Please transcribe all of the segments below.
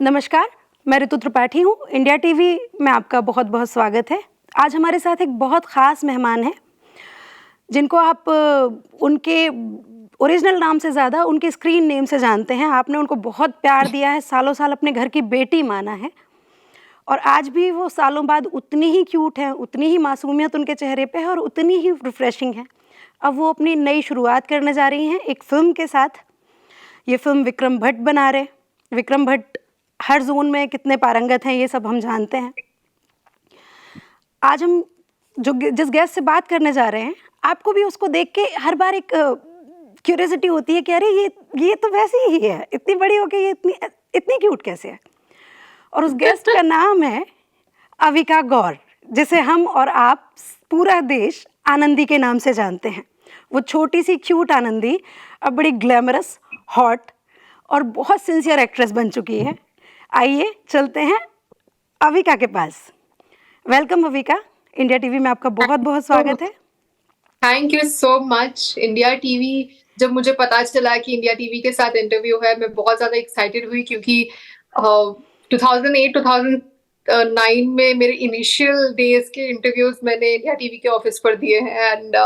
नमस्कार, मैं ऋतु त्रिपाठी हूँ। इंडिया टीवी में आपका बहुत-बहुत स्वागत है। आज हमारे साथ एक बहुत ख़ास मेहमान हैं, जिनको आप उनके ओरिजिनल नाम से ज़्यादा उनके स्क्रीन नेम से जानते हैं। आपने उनको बहुत प्यार दिया है, सालों-साल अपने घर की बेटी माना है और आज भी वो सालों बाद उतनी ही क्यूट हैं, उतनी ही मासूमियत उनके चेहरे पे है और उतनी ही रिफ्रेशिंग हैं। अब वो अपनी नई शुरुआत करने जा रही हैं एक फ़िल्म के साथ। ये फ़िल्म विक्रम भट्ट बना रहे। विक्रम भट्ट हर ज़ोन में कितने पारंगत हैं, ये सब हम जानते हैं। आज हम जिस गेस्ट से बात करने जा रहे हैं, आपको भी उसको देख के हर बार एक क्यूरियोसिटी होती है कि अरे ये तो वैसी ही है, इतनी बड़ी हो के ये इतनी क्यूट कैसे है? और उस गेस्ट का नाम है अविका गौर, जिसे हम और आप पूरा देश आनंदी के नाम से जानते हैं। वो छोटी सी क्यूट आनंदी अब बड़ी ग्लैमरस, हॉट और बहुत सिंसियर एक्ट्रेस बन चुकी है। आइए चलते हैं अविका के पास। वेलकम अविका, इंडिया टीवी में आपका बहुत-बहुत स्वागत है। Thank you so much. India TV, जब मुझे पता चला कि इंडिया टीवी के साथ इंटरव्यू है, मैं बहुत ज़्यादा एक्साइटेड हुई क्योंकि 2008-2009 में मेरे इनिशियल डेज़ के इंटरव्यूज़ मैंने इंडिया टीवी के ऑफ़िस पर दिए हैं एंड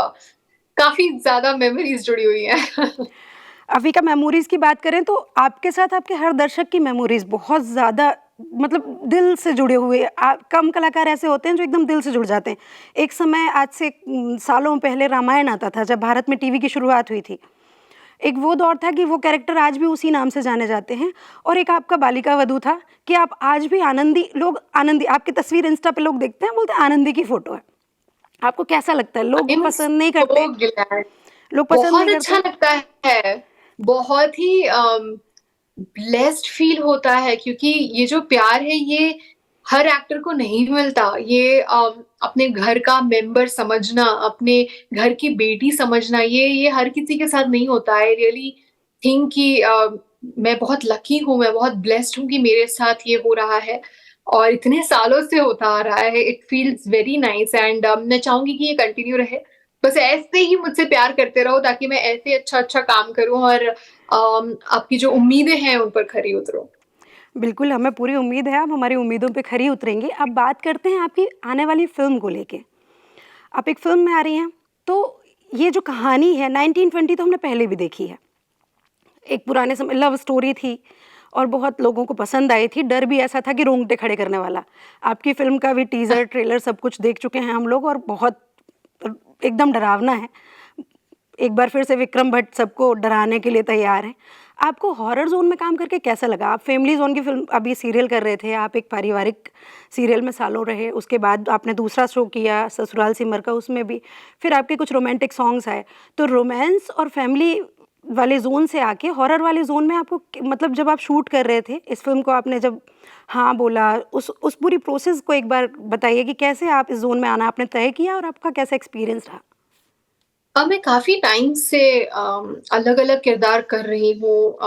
काफ़ी ज़्यादा मेमोरीज़ जुड़ी हुई हैं। अविका, मेमोरीज़ की बात करें तो आपके साथ आपके हर दर्शक की मेमोरीज़ बहुत ज़्यादा मतलब दिल से जुड़े हुए कम कलाकार ऐसे होते हैं जो एकदम दिल से जुड़ जाते हैं। एक समय आज से सालों पहले रामायण आता था जब भारत में टीवी की शुरुआत हुई थी। एक वो दौर था कि वो कैरेक्टर आज भी उसी नाम से जाने जाते हैं और एक आपका बालिका वधू था कि आप आज भी आनंदी आपकी तस्वीर इंस्टा पे लोग देखते हैं, बोलते हैं आनंदी की फ़ोटो है। आपको कैसा लगता है? आई लोग एम पसंद नहीं सो करते, ग्लैड। लोग पसंद बहुत नहीं अच्छा करते। लगता है। बहुत ही ब्लेस्ड फील होता है क्योंकि ये जो प्यार है ये हर एक्टर को नहीं मिलता। ये अपने घर का मेंबर समझना, अपने घर की बेटी समझना, ये हर किसी के साथ नहीं होता। आई रियली थिंक कि मैं बहुत लकी हूँ, मैं बहुत ब्लेस्ड हूँ कि मेरे साथ ये हो रहा है और इतने सालों से होता आ रहा है। It feels very nice and मैं चाहूँगी कि ये कंटिन्यू रहे। बस ऐसे ही मुझसे प्यार करते रहो ताकि मैं ऐसे अच्छा-अच्छा काम करूँ और आपकी जो उम्मीदें हैं उन पर खरी उतरूँ। बिल्कुल, हमें पूरी उम्मीद है आप हमारी उम्मीदों पे खरी उतरेंगी। अब बात करते हैं आपकी आने वाली फ़िल्म को लेके। आप एक फ़िल्म में आ रही हैं, तो ये जो कहानी है 1920 तो हमने पहले भी देखी है। एक पुराने समय लव स्टोरी थी और बहुत लोगों को पसंद आई थी। डर भी ऐसा था कि रोंगटे खड़े करने वाला। आपकी फ़िल्म का भी टीज़र, ट्रेलर सब कुछ देख चुके हैं हम लोग और बहुत एकदम डरावना है। एक बार फिर से विक्रम भट्ट सबको डराने के लिए तैयार हैं। आपको हॉरर ज़ोन में काम करके कैसा लगा? आप फैमिली ज़ोन की फ़िल्म अभी सीरियल कर रहे थे, आप एक पारिवारिक सीरियल में सालों रहे, उसके बाद आपने दूसरा शो किया ससुराल सिमर का, उसमें भी। फिर आपके कुछ रोमांटिक सॉन्ग्स आए। तो रोमांस और फैमिली वाले ज़ोन से आके हॉरर वाले ज़ोन में आपको मतलब जब आप शूट कर रहे थे, इस फ़िल्म को आपने जब हाँ बोला, उस पूरी प्रोसेस को एक बार बताइए कि कैसे आप इस ज़ोन में आना आपने तय किया और आपका कैसा एक्सपीरियंस रहा? मैं काफ़ी टाइम से अलग-अलग किरदार कर रही हूँ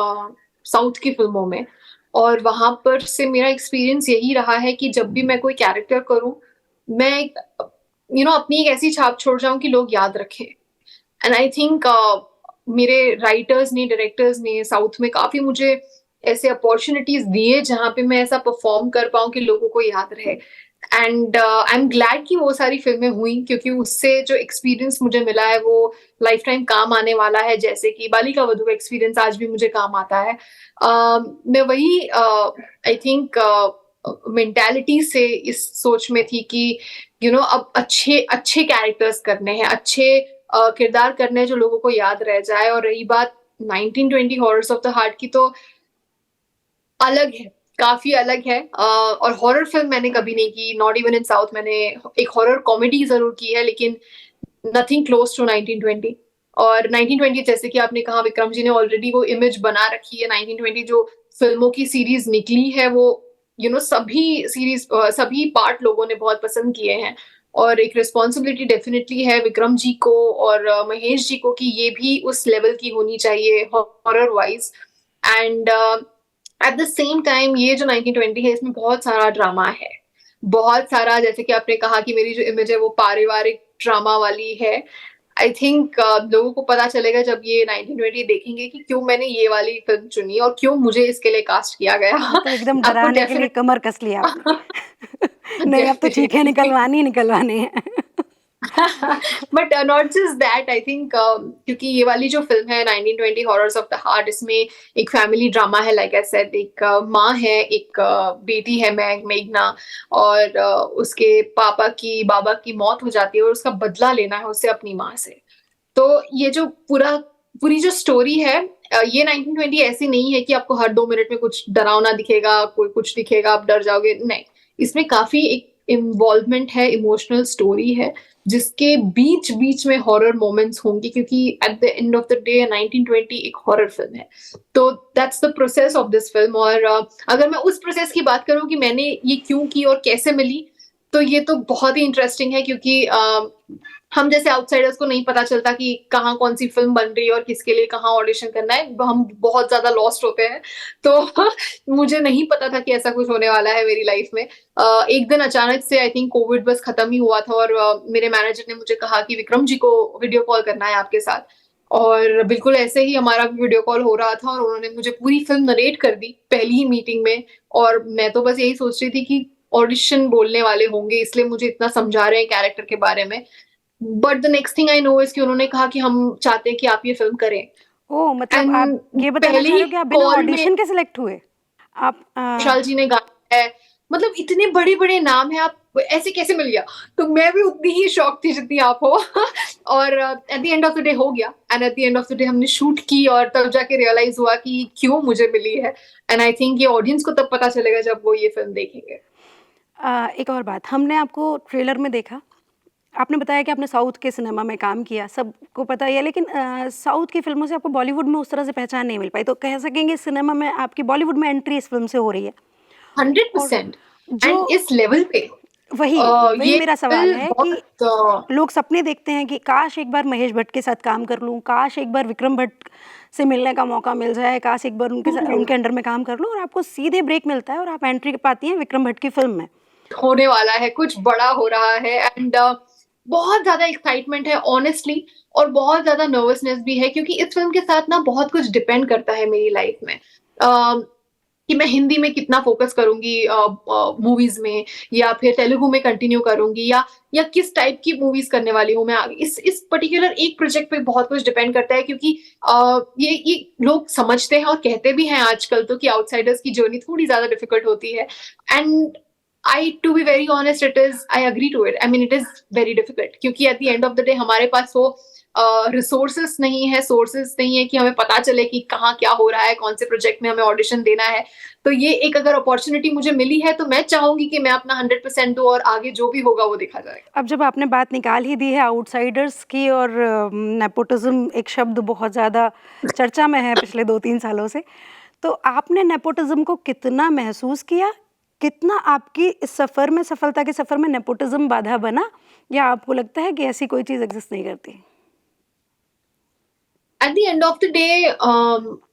साउथ की फ़िल्मों में और वहाँ पर से मेरा एक्सपीरियंस यही रहा है कि जब भी मैं कोई कैरेक्टर करूँ, मैं एक अपनी एक ऐसी छाप छोड़ जाऊँ कि लोग याद रखें। एंड आई थिंक मेरे राइटर्स ने, डायरेक्टर्स ने साउथ में काफ़ी मुझे ऐसे अपॉर्च्युनिटीज़ दिए जहाँ पे मैं ऐसा परफ़ॉर्म कर पाऊँ कि लोगों को याद रहे। एंड आई एम ग्लैड कि वो सारी फ़िल्में हुई क्योंकि उससे जो एक्सपीरियंस मुझे मिला है वो लाइफ़ टाइम काम आने वाला है, जैसे कि बालिका वधू का एक्सपीरियंस आज भी मुझे काम आता है। मैं वही आई थिंक मेंटालिटी से इस सोच में थी कि अब अच्छे अच्छे कैरेक्टर्स करने हैं, अच्छे किरदार करने हैं जो लोगों को याद रह जाए। और रही बात 1920 हॉरर्स ऑफ द हार्ट की, तो अलग है, काफ़ी अलग है। और हॉरर फ़िल्म मैंने कभी नहीं की, नॉट इवन इन साउथ। मैंने एक हॉरर कॉमेडी ज़रूर की है, लेकिन नथिंग क्लोज़ टू 1920। और 1920 जैसे कि आपने कहा, विक्रम जी ने ऑलरेडी वो इमेज बना रखी है। 1920 जो फ़िल्मों की सीरीज़ निकली है, वो सभी पार्ट लोगों ने बहुत पसंद किए हैं। और एक रिस्पॉन्सिबिलिटी डेफ़िनिटली है विक्रम जी को और महेश जी को कि ये भी उस लेवल की होनी चाहिए horror wise. And at the same time ये जो 1920 है, इसमें बहुत सारा ड्रामा है। बहुत सारा, जैसे कि आपने कहा कि मेरी जो इमेज है वो पारिवारिक ड्रामा वाली है। आई थिंक लोगों को पता चलेगा जब ये 1920 देखेंगे कि क्यों मैंने ये वाली फिल्म चुनी और क्यों मुझे इसके लिए कास्ट किया गया। मतलब एकदम आपको डराने के लिए डेफिनेट कमर कस लिया आपने। नहीं, अब तो ठीक है, डेफिनेटली। निकलवानी ही निकलवानी है। But not just that, I think क्योंकि ये वाली जो फिल्म है 1920 हॉरर्स ऑफ द हार्ट, इसमें एक फैमिली ड्रामा है, लाइक आई सेड, एक माँ है, एक बेटी है मेघना, और उसके पापा की बाबा की मौत हो जाती है और उसका बदला लेना है उसे अपनी माँ से। तो ये जो पूरी जो स्टोरी है, ये 1920 ऐसी नहीं है कि आपको हर 2 मिनट में कुछ डरावना दिखेगा, कोई कुछ दिखेगा आप डर जाओगे, नहीं। इसमें काफी एक इन्वॉल्वमेंट है, इमोशनल स्टोरी है, जिसके बीच बीच में हॉरर मोमेंट्स होंगे, क्योंकि eight the end of the day 1920 एक हॉरर फिल्म है। तो that's the process of this film. और अगर मैं उस प्रोसेस की बात करूं कि मैंने ये क्यों की और कैसे मिली, तो ये तो बहुत ही इंटरेस्टिंग है, क्योंकि हम जैसे आउटसाइडर्स को नहीं पता चलता कि कहाँ कौन सी फिल्म बन रही है और किसके लिए कहाँ ऑडिशन करना है, हम बहुत ज्यादा लॉस्ट होते हैं। तो मुझे नहीं पता था कि ऐसा कुछ होने वाला है मेरी लाइफ में। एक दिन अचानक से, आई थिंक कोविड बस खत्म ही हुआ था, और मेरे मैनेजर ने मुझे कहा कि विक्रम जी को वीडियो कॉल करना है आपके साथ। और बिल्कुल ऐसे ही हमारा वीडियो कॉल हो रहा था, और उन्होंने मुझे पूरी फिल्म नरेट कर दी पहली ही मीटिंग में। और मैं तो बस यही सोच रही थी कि ऑडिशन बोलने वाले होंगे, इसलिए मुझे इतना समझा रहे हैं कैरेक्टर के बारे में। But the next thing I know is कि उन्होंने कहा कि हम चाहते हैं कि आप ये फिल्म करें। ओह! मतलब आप एंड ये बताना पहले चाह ही रहे हो कि आप बिना कॉल में ऑडिशन के सिलेक्ट हुए? आप विशाल जी ने गाया है, मतलब इतने बड़े बड़े नाम है, आप ऐसे कैसे मिल गया? तो मैं भी उतनी ही शॉक थी जितनी आप हो। और eight the end of the day हो गया, and eight the end of the day हमने शूट की, और तब जाके रियलाइज हुआ कि क्यों मुझे मिली है। एंड आई थिंक ये ऑडियंस को तब पता चलेगा जब वो ये फिल्म देखेंगे। एक और बात, हमने आपको ट्रेलर में देखा, आपने बताया कि आपने साउथ के सिनेमा में काम किया, सबको पता ही है, लेकिन साउथ की फ़िल्मों से आपको बॉलीवुड में उस तरह से पहचान नहीं मिल पाई, तो कह सकेंगे सिनेमा में आपकी बॉलीवुड में एंट्री इस फ़िल्म से हो रही है। हंड्रेड और परसेंट जो एंड इस लेवल पे वही ये मेरा सवाल फिल्म है कि बहुत लोग सपने देखते हैं कि काश एक बार महेश भट्ट के साथ काम कर लूँ, काश एक बार विक्रम भट्ट से मिलने का मौका मिल जाए, काश एक बार उनके अंडर में काम कर लूँ, और आपको सीधे ब्रेक मिलता है और आप एंट्री पाती हैं विक्रम भट्ट की फ़िल्म में। होने वाला है, कुछ बड़ा हो रहा है। एंड बहुत ज्यादा एक्साइटमेंट है ऑनेस्टली, और बहुत ज्यादा नर्वसनेस भी है, क्योंकि इस फिल्म के साथ ना बहुत कुछ डिपेंड करता है मेरी लाइफ में। कि मैं हिंदी में कितना फोकस करूंगी मूवीज में, या फिर तेलुगु में कंटिन्यू करूंगी, या किस टाइप की मूवीज करने वाली हूँ मैं आगे। इस पर्टिकुलर एक प्रोजेक्ट पे बहुत कुछ डिपेंड करता है, क्योंकि ये लोग समझते हैं और कहते भी हैं आजकल तो कि आउटसाइडर्स की जर्नी थोड़ी ज्यादा डिफिकल्ट होती है। And to be very honest, I agree to it. I mean, it is very difficult, क्योंकि at the end of the day हमारे पास वो रिसोर्सेस नहीं है, सोर्सेस नहीं है कि हमें पता चले कि कहाँ क्या हो रहा है, कौन से प्रोजेक्ट में हमें ऑडिशन देना है। तो ये एक अगर अपॉर्चुनिटी मुझे मिली है, तो मैं चाहूंगी कि मैं अपना 100% दूं, और आगे जो भी होगा वो देखा जाएगा। अब जब आपने बात निकाल ही दी है आउटसाइडर्स की, और नेपोटिज्म एक शब्द बहुत ज़्यादा चर्चा में है पिछले 2-3 सालों से, तो आपने नेपोटिज्म को कितना महसूस किया? कितना आपकी इस सफ़र में, सफलता के सफ़र में नेपोटिज्म बाधा बना, या आपको लगता है कि ऐसी कोई चीज़ एग्ज़िस्ट नहीं करती? At the end of the day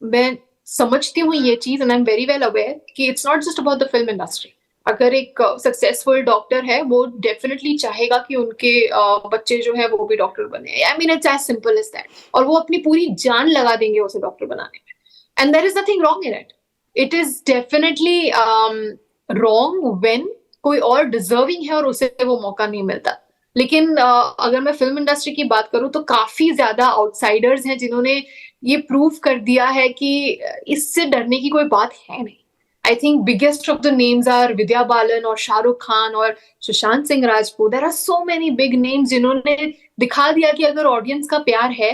मैं समझती हूँ ये चीज, and I am very well aware कि it's not just about the film industry. अगर एक सक्सेसफुल डॉक्टर है, वो डेफिनेटली चाहेगा कि उनके बच्चे जो है वो भी डॉक्टर बने। I mean it's as simple as that, और वो अपनी पूरी जान लगा देंगे उसे डॉक्टर बनाने में। And there is nothing wrong in it. It is definitely wrong when कोई और डिजर्विंग है और उसे वो मौका नहीं मिलता। लेकिन अगर मैं फिल्म इंडस्ट्री की बात करूं, तो काफी ज्यादा आउटसाइडर्स हैं जिन्होंने ये प्रूव कर दिया है कि इससे डरने की कोई बात है नहीं। I think biggest of the names are Vidya Balan और शाहरुख खान और Sushant Singh Rajput. There are so many big names जिन्होंने दिखा दिया कि अगर ऑडियंस का प्यार है,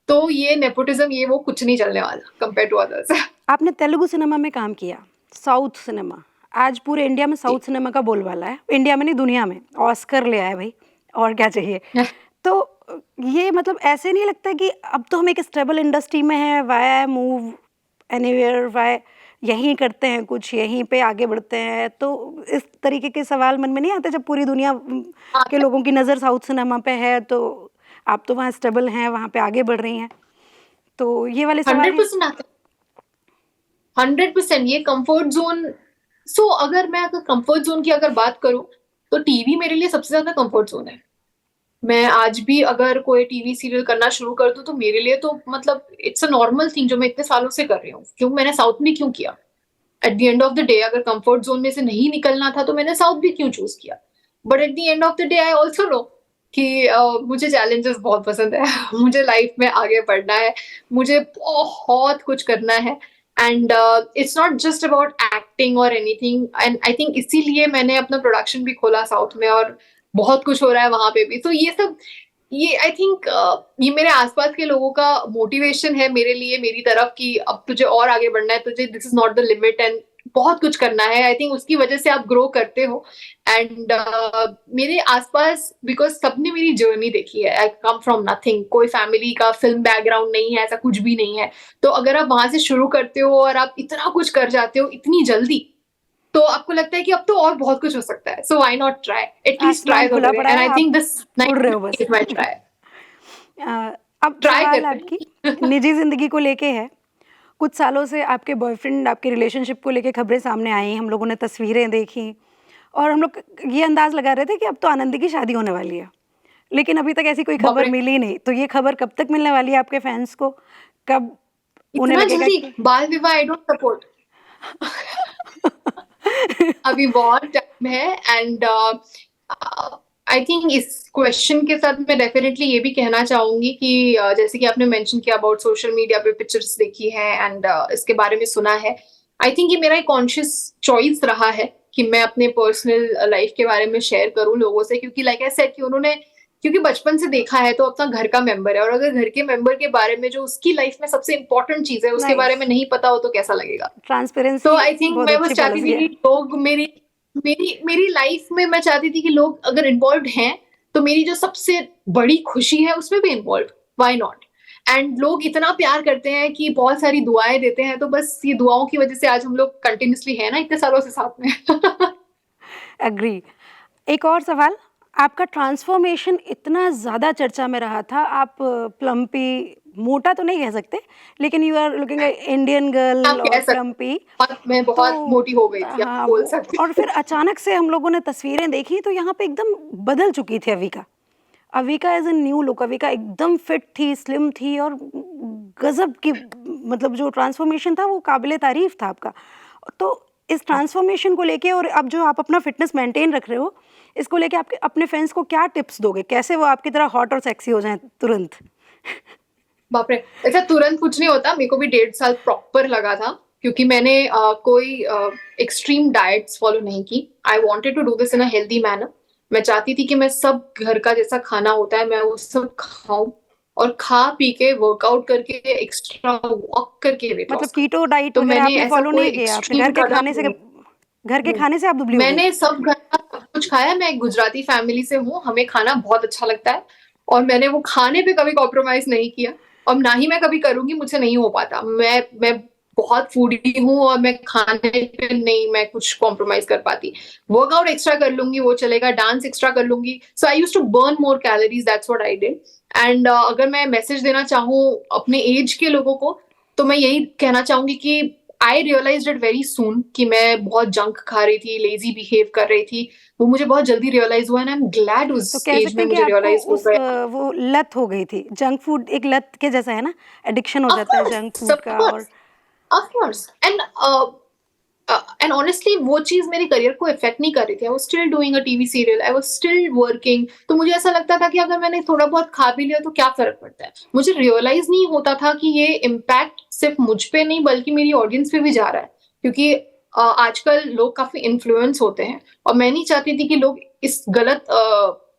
तो ये नेपोटिज्म ये वो कुछ नहीं चलने वाला कंपेयर टू अदर्स। आपने तेलुगु सिनेमा में काम किया, साउथ सिनेमा, आज पूरे इंडिया में साउथ सिनेमा का बोलबाला है, इंडिया में नहीं दुनिया में, ऑस्कर ले आए भाई, और क्या चाहिए। तो ये मतलब ऐसे नहीं लगता कि अब तो हम एक स्टेबल इंडस्ट्री में हैं, वाई मूव एनीवेयर, वाई यहीं करते हैं कुछ, यहीं पे आगे बढ़ते हैं, तो इस तरीके के सवाल मन में नहीं आते जब पूरी दुनिया के लोगों की नज़र साउथ सिनेमा पे है, तो आप तो वहाँ स्टेबल हैं, वहाँ पे आगे बढ़ रही हैं, तो ये वाले सवाल हैं। 100% आते, 100%। ये कंफर्ट जोन, अगर कंफर्ट जोन की अगर बात करूं, तो टीवी मेरे लिए सबसे ज्यादा कंफर्ट जोन है। मैं आज भी अगर कोई टीवी सीरियल करना शुरू कर दूँ तो मेरे लिए तो मतलब इट्स अ नॉर्मल थिंग जो मैं इतने सालों से कर रही हूँ। क्यों मैंने साउथ में क्यों किया? Eight the end of the day अगर कंफर्ट ज़ोन में से नहीं निकलना था तो मैंने साउथ भी क्यों चूज़ किया? But at the end of the day I also know कि मुझे चैलेंजेस बहुत पसंद है। मुझे लाइफ में आगे बढ़ना है, मुझे बहुत कुछ करना है and it's not just about acting और एनीथिंग एंड आई थिंक इसीलिए मैंने अपना प्रोडक्शन भी खोला साउथ में और बहुत कुछ हो रहा है वहाँ पे भी। तो ये सब ये आई थिंक ये मेरे आसपास के लोगों का मोटिवेशन है मेरे लिए मेरी तरफ कि अब तुझे और आगे बढ़ना है, तुझे this is not the limit and बहुत कुछ करना है। आई थिंक उसकी वजह से आप ग्रो करते हो एंड मेरे आसपास बिकॉज सबने मेरी जर्नी देखी है। आई कम फ्रॉम नथिंग, कोई फैमिली का फिल्म बैकग्राउंड नहीं है, ऐसा कुछ भी नहीं है। तो अगर आप वहां से शुरू करते हो और आप इतना कुछ कर जाते हो इतनी जल्दी, तो आपको लगता है कि अब तो और बहुत कुछ हो सकता है। So why not try, at least try आसमान तो खुला करें पड़ा एंड है, आई आप थिंक दिस उड़ रहे हो 19 बस। Is my try. अब ट्राई सवाल करते आपकी हैं। निजी ज़िंदगी को लेके है। कुछ सालों से आपके बॉयफ्रेंड, आपके रिलेशनशिप को लेके खबरें सामने आई, हम लोगों ने तस्वीरें देखी और हम लोग ये अंदाज़ लगा रहे थे कि अब तो आनंदी की शादी होने वाली है। लेकिन अभी तक ऐसी कोई बाप खबर रे, मिली नहीं, तो ये खबर कब तक मिलने वाली है आपके फैन्स को? कब उन्हें इतना लगेगा जल्दी कि बाल विवाह आई डोंट सपोर्ट। अभी बहुत टाइम है एंड आई थिंक इस क्वेश्चन के साथ मैं डेफिनेटली ये भी कहना चाहूंगी कि जैसे कि आपने मेंशन किया अबाउट सोशल मीडिया पे पिक्चर्स देखी है एंड इसके बारे में सुना है। आई थिंक ये मेरा एक कॉन्शियस चॉइस रहा है कि मैं अपने पर्सनल लाइफ के बारे में शेयर करूं लोगों से, क्योंकि लाइक आई सेड कि उन्होंने क्योंकि बचपन से देखा है तो अपना घर का मेंबर है और अगर घर के मेंबर के बारे में जो उसकी लाइफ में सबसे इंपॉर्टेंट चीज है उसके बारे नाइस, में नहीं पता हो तो कैसा लगेगा। तो ट्रांसपेरेंसी आई थिंक बहुत मैं अच्छी बस चाहती पॉलिसी थी है। कि लोग मेरी मेरी मेरी लाइफ में मैं चाहती थी कि लोग अगर इन्वॉल्व हैं तो मेरी जो सबसे बड़ी खुशी है उसमें भी इन्वॉल्व, व्हाई नॉट। एंड लोग इतना प्यार करते हैं कि बहुत सारी दुआएं देते हैं, तो बस ये दुआओं की वजह से आज हम लोग कंटिन्यूसली है ना इतने सालों से साथ में। एग्री। एक और सवाल, आपका ट्रांसफॉर्मेशन इतना ज़्यादा चर्चा में रहा था, आप प्लम्पी, मोटा तो नहीं कह सकते, लेकिन you are looking a Indian आप गर्ल कह और सकते प्लम्पी। हैं मैं तो बहुत मोटी हो गई थी, आप हाँ, बोल वो सकते और फिर हैं। अचानक से हम लोगों ने तस्वीरें देखी तो यहाँ पे एकदम बदल चुकी थी Avika. Avika as a new look, Avika एकदम फिट थी, स्लिम थी और गज़ब की, मतलब जो ट्रांसफॉर्मेशन था वो काबिले तारीफ़ था आपका। तो इस ट्रांसफॉर्मेशन को लेके और अब जो आप अपना फिटनेस मेंटेन रख रहे हो, इसको लेके आपके अपने फ्रेंड्स को क्या टिप्स दोगे? कैसे वो आपकी तरह हॉट और सेक्सी हो जाएँ तुरंत? बाप रे! ऐसा तुरंत कुछ नहीं होता, मेरे को भी 1.5 साल प्रॉपर लगा था क्योंकि मैंने कोई एक्सट्रीम डाइट्स फॉलो नहीं की। I wanted to do this in a healthy manner. मैं चाहती थी कि मैं सब घर का जैसा खाना होता है मैं वो सब खाऊं और खा पी के वर्कआउट करके एक्स्ट्रा वॉक करके वेट मतलब लॉस करूं। कीटो डाइट तो वगैरह मैंने आपने ऐसा फॉलो कोई नहीं किया? आपने एक्सट्रीम कदम नहीं। घर के नहीं, खाने से आप दुबली हो गई? मैंने सब घर का सब कुछ खाया। मैं एक गुजराती फैमिली से हूँ, हमें खाना बहुत अच्छा लगता है और मैंने वो खाने पे कभी कॉम्प्रोमाइज नहीं किया और ना ही मैं कभी करूंगी, मुझसे नहीं हो पाता। मैं बहुत फूडी हूँ और मैं खाने पे नहीं मैं कुछ कॉम्प्रोमाइज कर पाती। वर्कआउट एक्स्ट्रा कर लूंगी वो चलेगा, डांस एक्स्ट्रा कर लूंगी। So I use to burn more calories, that's what I did. And अगर मैं मैसेज देना चाहूँ अपने एज के लोगों को तो मैं यही कहना चाहूंगी कि आई रियलाइज्ड इट वेरी सून कि मैं बहुत जंक खा रही थी, लेजी बिहेव कर रही थी। वो मुझे बहुत जल्दी रियलाइज हुआ एंड आई एम ग्लैड उस तो कह एज सकते में हैं कि मुझे आपको रियलाइज हो उस गया। वो लत हो गई थी। जंक फूड एक लत के जैसा है ना, एडिक्शन हो ऑफ जाता है जंक कोर्स, फूड ऑफ का। और course, of course and honestly वो चीज मेरे करियर को इफेक्ट नहीं कर रही थी। I was still doing a TV serial, I was still working. तो मुझे ऐसा लगता था कि अगर मैंने थोड़ा बहुत खा भी लिया तो क्या फर्क पड़ता है। मुझे रियलाइज नहीं होता था कि ये इम्पैक्ट सिर्फ मुझ पे नहीं बल्कि मेरी ऑडियंस पे भी जा रहा है, क्योंकि आजकल लोग काफी इन्फ्लुएंस होते हैं और मैं नहीं चाहती थी कि लोग इस गलत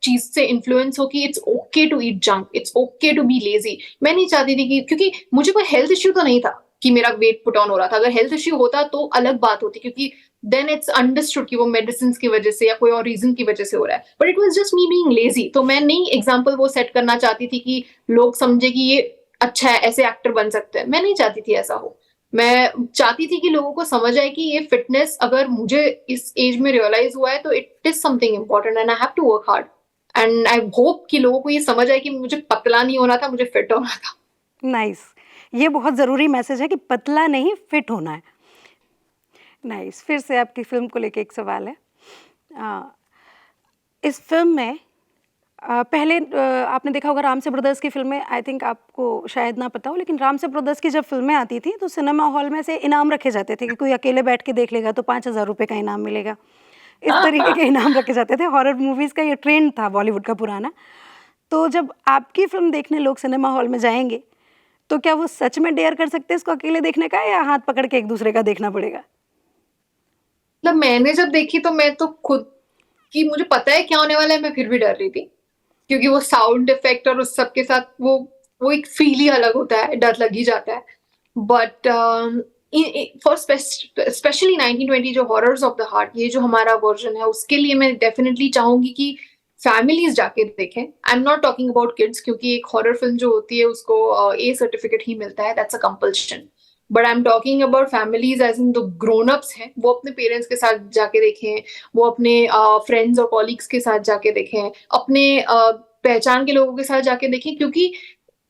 चीज से इन्फ्लुएंस हो कि it's okay to eat junk, it's okay to be lazy. मैं नहीं चाहती थी कि, क्योंकि मुझे कोई हेल्थ इश्यू तो नहीं था कि मेरा वेट पुट ऑन हो रहा था। अगर हेल्थ इश्यू होता तो अलग बात होती, क्योंकि देन इट्स अंडरस्टूड कि वो मेडिसिन की वजह से या कोई और रीजन की वजह से हो रहा है। But it was just me being lazy. तो मैं नहीं एग्जांपल वो सेट करना चाहती थी कि लोग समझे कि ये अच्छा है, ऐसे एक्टर बन सकते हैं। मैं नहीं चाहती थी ऐसा हो। मैं चाहती थी कि लोगों को समझ आए कि ये फिटनेस अगर मुझे इस एज में रियलाइज हुआ है तो it is something important and I have to work hard. And I hope कि लोगों को ये समझ आए कि मुझे पतला नहीं होना था, मुझे फिट होना था। नाइस, ये बहुत ज़रूरी मैसेज है कि पतला नहीं, फिट होना है। नाइस। फिर से आपकी फ़िल्म को लेके एक सवाल है। अ, इस फ़िल्म में पहले आपने देखा होगा रामसे ब्रदर्स की फ़िल्में, आई थिंक आपको शायद ना पता हो, लेकिन रामसे ब्रदर्स की जब फ़िल्में आती थी तो सिनेमा हॉल में से इनाम रखे जाते थे कि कोई अकेले बैठ के देख लेगा तो 5,000 रुपए का इनाम मिलेगा। इस तरीके के इनाम रखे जाते थे। हॉरर मूवीज़ का ये ट्रेंड था बॉलीवुड का पुराना। तो जब आपकी फ़िल्म देखने लोग सिनेमा हॉल में जाएँगे, तो क्या वो सच में डेयर कर सकते हैं इसको अकेले देखने का, या हाथ पकड़ के एक-दूसरे का देखना पड़ेगा? मतलब मैंने जब देखी तो मैं तो खुद कि मुझे पता है क्या होने वाला है, मैं फिर भी डर रही थी। क्योंकि वो साउंड इफ़ेक्ट और उस सब के साथ वो एक फ़ील ही अलग होता है, डर लग ही जाता है। बट फॉर स्पेशली 1920 जो हॉरर्स ऑफ द हार्ट, ये जो हमारा वर्जन है, उसके लिए मैं डेफिनेटली चाहूंगी कि फैमिलीज जाके देखें। I am not talking about kids, क्योंकि एक हॉरर फिल्म जो होती है उसको ए सर्टिफिकेट ही मिलता है, that's a compulsion. But I am talking about families as in the grown ups हैं, वो अपने पेरेंट्स के साथ जाके देखें, वो अपने फ्रेंड्स और कॉलीग्स के साथ जाके देखें, अपने पहचान के लोगों के साथ जाके देखें। क्योंकि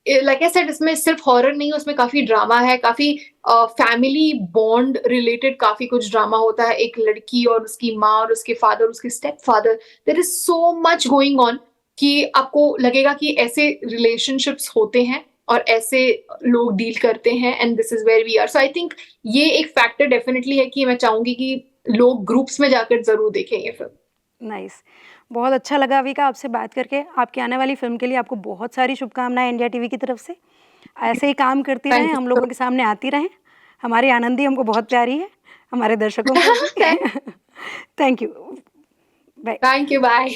लाइक आई सेड, इसमें सिर्फ हॉरर नहीं है, उसमें काफी ड्रामा है, काफी फैमिली बॉन्ड रिलेटेड काफी कुछ ड्रामा होता है। एक लड़की और उसकी माँ और उसके फादर, उसके step father, there is so much going on कि आपको लगेगा कि ऐसे रिलेशनशिप्स होते हैं और ऐसे लोग डील करते हैं, and this is where we are. So I think ये एक फैक्टर डेफिनेटली है कि मैं चाहूंगी कि लोग ग्रुप्स में जाकर जरूर देखें ये फिल्म। नाइस। बहुत अच्छा लगा अविका आपसे बात करके। आपकी आने वाली फ़िल्म के लिए आपको बहुत सारी शुभकामनाएँ इंडिया टीवी की तरफ से। ऐसे ही काम करती रहें, थैंक हम यू। लोगों के सामने आती रहें। हमारी आनंदी हमको बहुत प्यारी है, हमारे दर्शकों को भी। Thank you. Bye. Thank you, bye.